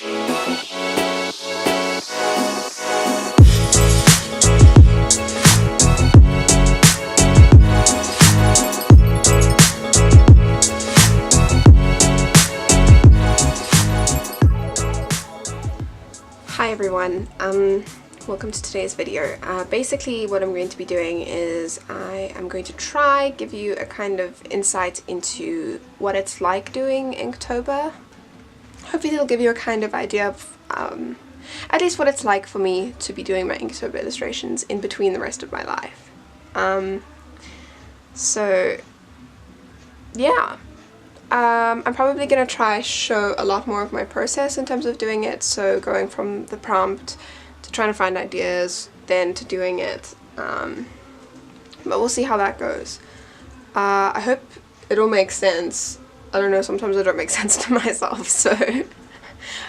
Hi everyone, welcome to today's video. Basically what I'm going to be doing is I am going to give you a kind of insight into what it's like doing Inktober. Hopefully it'll give you a kind of idea of at least what it's like for me to be doing my Inktober illustrations in between the rest of my life. So yeah. I'm probably going to try show a lot more of my process in terms of doing it, so going from the prompt to trying to find ideas, then to doing it, but we'll see how that goes. I hope it'll make sense. I don't know, sometimes it don't make sense to myself, so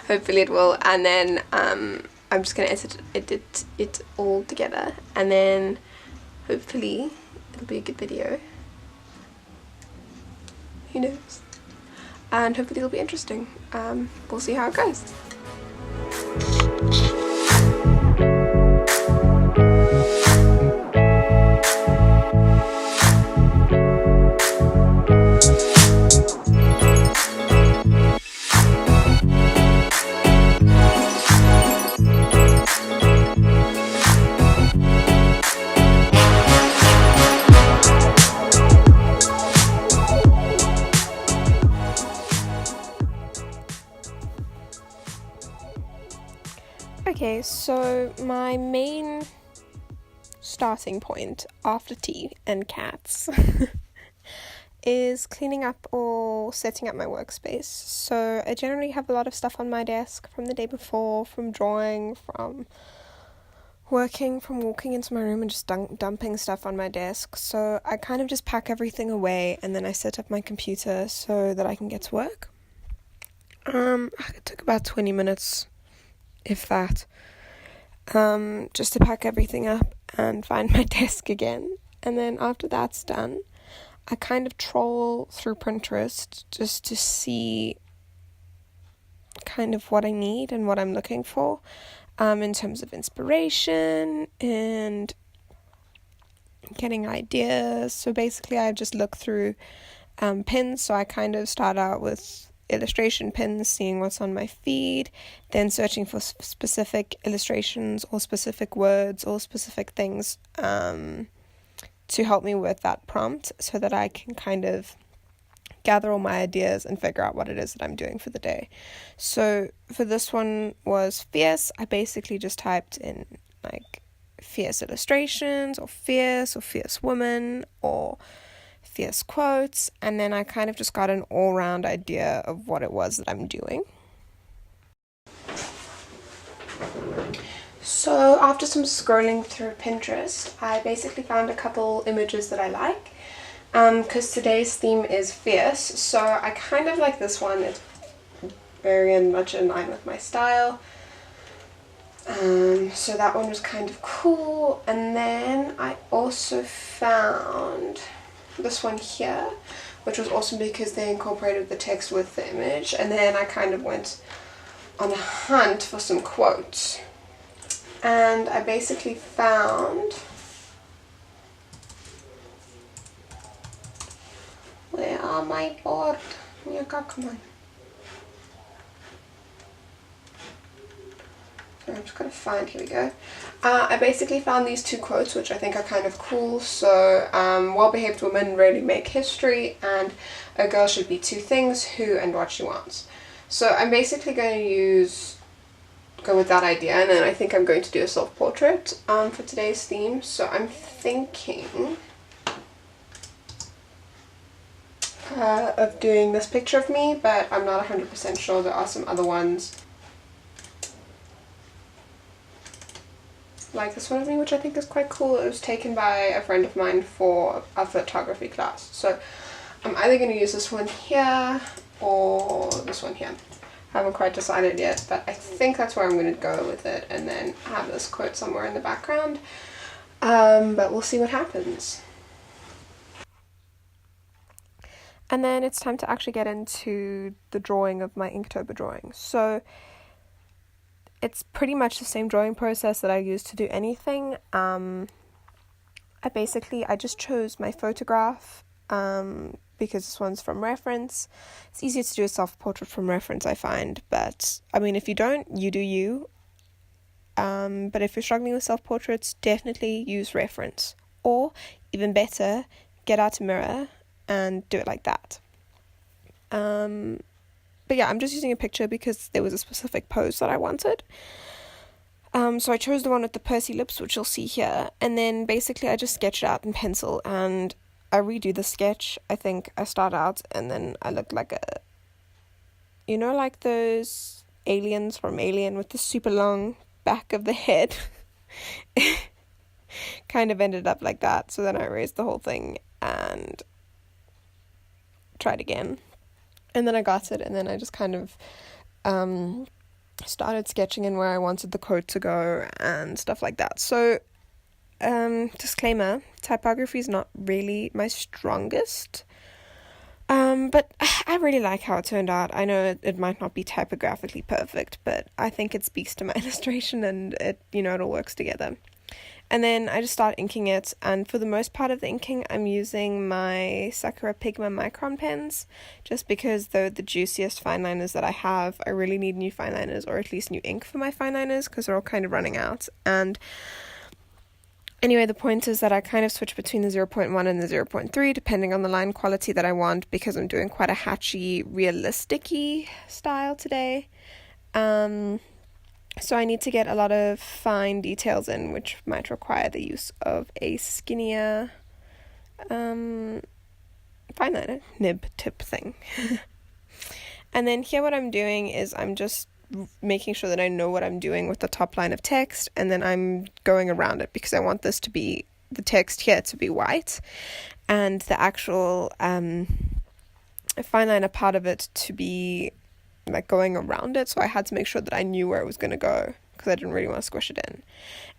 hopefully it will, and then I'm just going to edit it all together, and then hopefully it'll be a good video. Who knows? And hopefully it'll be interesting. We'll see how it goes. Okay, so my main starting point after tea and cats is cleaning up or setting up my workspace. So I generally have a lot of stuff on my desk from the day before, from drawing, from working, from walking into my room and just dumping stuff on my desk. So I kind of just pack everything away and then I set up my computer so that I can get to work. It took about 20 minutes, if that, just to pack everything up and find my desk again. And then after that's done, I kind of troll through Pinterest just to see kind of what I need and what I'm looking for in terms of inspiration and getting ideas. So basically I just look through pins. So I kind of start out with illustration pins, seeing what's on my feed, then searching for specific illustrations or specific words or specific things to help me with that prompt, so that I can kind of gather all my ideas and figure out what it is that I'm doing for the day. So for this one was fierce. I basically just typed in like fierce illustrations or fierce woman or fierce quotes, and then I kind of just got an all-round idea of what it was that I'm doing. So after some scrolling through Pinterest, I basically found a couple images that I like, because today's theme is fierce, so I kind of like this one. It's very much in line with my style, so that one was kind of cool. And then I also found this one here, which was awesome because they incorporated the text with the image, and then I kind of went on a hunt for some quotes, and I basically found, where are my board? Come on. I'm just going to find, here we go. I basically found these two quotes which I think are kind of cool. So, well-behaved women really make history, and a girl should be two things, who and what she wants. So I'm basically going to go with that idea, and then I think I'm going to do a self-portrait for today's theme. So I'm thinking of doing this picture of me, but I'm not 100% sure. There are some other ones like this one of me, which I think is quite cool. It was taken by a friend of mine for a photography class. So I'm either going to use this one here or this one here. I haven't quite decided yet, but I think that's where I'm going to go with it, and then have this quote somewhere in the background. But we'll see what happens. And then it's time to actually get into the drawing of my Inktober drawing. So it's pretty much the same drawing process that I use to do anything. I just chose my photograph because this one's from reference. It's easier to do a self-portrait from reference, I find, but I mean, if you don't, you do you. But if you're struggling with self-portraits, definitely use reference, or even better, get out a mirror and do it like that. But yeah, I'm just using a picture because there was a specific pose that I wanted. So I chose the one with the pursy lips, which you'll see here, and then basically I just sketched it out in pencil, and I redo the sketch. I think I start out and then I look like like those aliens from Alien with the super long back of the head. Kind of ended up like that. So then I erased the whole thing and tried again. And then I got it, and then I just kind of started sketching in where I wanted the quote to go and stuff like that. So, disclaimer, typography is not really my strongest. But I really like how it turned out. I know it might not be typographically perfect, but I think it speaks to my illustration, and it all works together. And then I just start inking it, and for the most part of the inking, I'm using my Sakura Pigma micron pens, just because they're the juiciest fine liners that I have. I really need new fine liners, or at least new ink for my fine liners, because they're all kind of running out. And anyway, the point is that I kind of switch between the 0.1 and the 0.3, depending on the line quality that I want, because I'm doing quite a hatchy, realistic-y style today. So I need to get a lot of fine details in, which might require the use of a skinnier fine liner nib tip thing. And then here what I'm doing is I'm just making sure that I know what I'm doing with the top line of text, and then I'm going around it because I want this to be, the text here to be white, and the actual fine liner part of it to be like going around it. So I had to make sure that I knew where it was going to go, because I didn't really want to squish it in.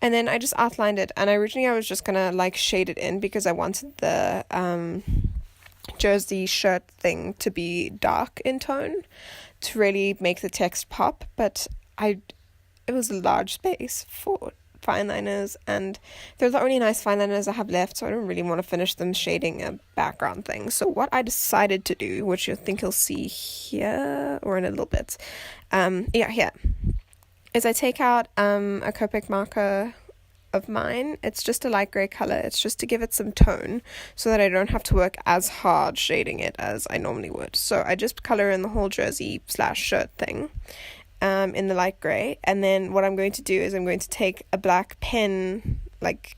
And then I just outlined it, and originally I was just gonna like shade it in because I wanted the jersey shirt thing to be dark in tone to really make the text pop, but it was a large space for fine liners, and they're the only nice fine liners I have left, so I don't really want to finish them shading a background thing. So what I decided to do, which I think you'll see here or in a little bit, here, is I take out a Copic marker of mine. It's just a light grey colour. It's just to give it some tone so that I don't have to work as hard shading it as I normally would. So I just colour in the whole jersey / shirt thing in the light grey, and then what I'm going to do is I'm going to take a black pen, like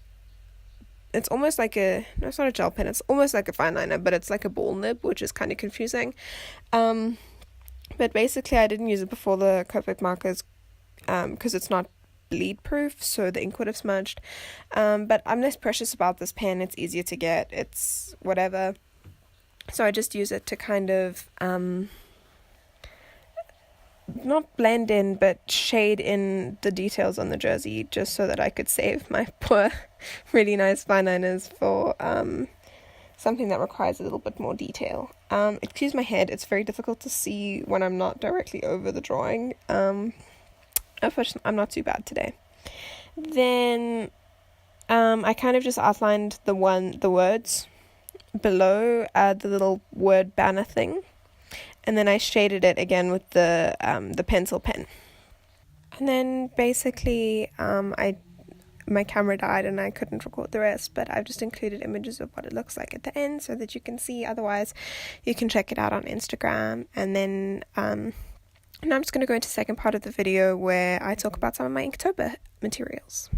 it's almost like no, it's not a gel pen, it's almost like a fine liner, but it's like a ball nib, which is kind of confusing. But basically I didn't use it before the Copic markers because it's not bleed proof, so the ink would have smudged, but I'm less precious about this pen. It's easier to get, it's whatever, so I just use it to kind of not blend in, but shade in the details on the jersey, just so that I could save my poor really nice fine liners for something that requires a little bit more detail. Excuse my head, it's very difficult to see when I'm not directly over the drawing. Unfortunately, I'm not too bad today. Then I kind of just outlined the words below the little word banner thing, and then I shaded it again with the pencil pen. And then basically my camera died and I couldn't record the rest, but I've just included images of what it looks like at the end so that you can see. Otherwise you can check it out on Instagram. And then now I'm just going to go into the second part of the video where I talk about some of my Inktober materials.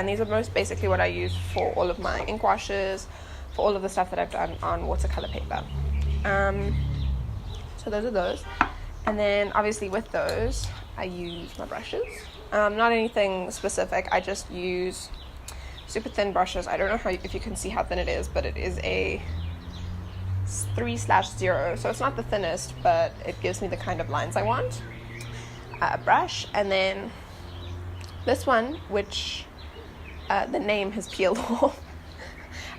and these are most basically what I use for all of my ink washes, for all of the stuff that I've done on watercolor paper. So those are those. And then obviously with those, I use my brushes. Not anything specific, I just use super thin brushes. I don't know if you can see how thin it is, but it is a 3/0, so it's not the thinnest, but it gives me the kind of lines I want. Brush, and then this one, which the name has peeled off.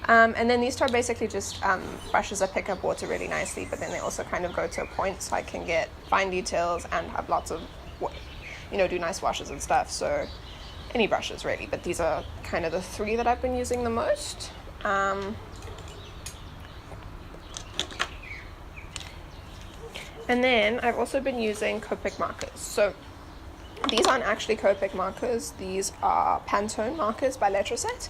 And then these two are basically just brushes that pick up water really nicely, but then they also kind of go to a point so I can get fine details and have lots of, do nice washes and stuff. So any brushes really, but these are kind of the three that I've been using the most. And then I've also been using Copic markers. So these aren't actually Copic markers, these are Pantone markers by Letraset.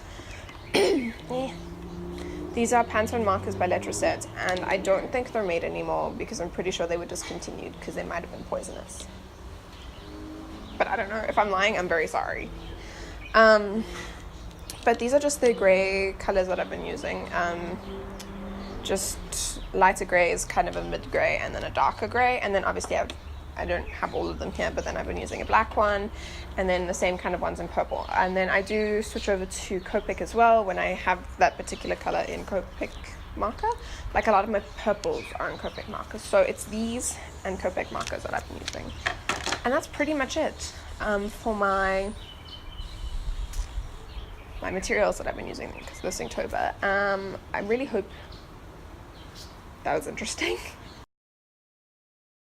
These are Pantone markers by Letraset, and I don't think they're made anymore because I'm pretty sure they were discontinued because they might have been poisonous. But I don't know. If I'm lying, I'm very sorry. But these are just the grey colors that I've been using. Just lighter grey is kind of a mid grey, and then a darker grey, and then obviously I don't have all of them here, but then I've been using a black one, and then the same kind of ones in purple. And then I do switch over to Copic as well when I have that particular color in Copic marker. Like a lot of my purples are in Copic markers, so it's these and Copic markers that I've been using. And that's pretty much it for my materials that I've been using this Inktober. I really hope that was interesting.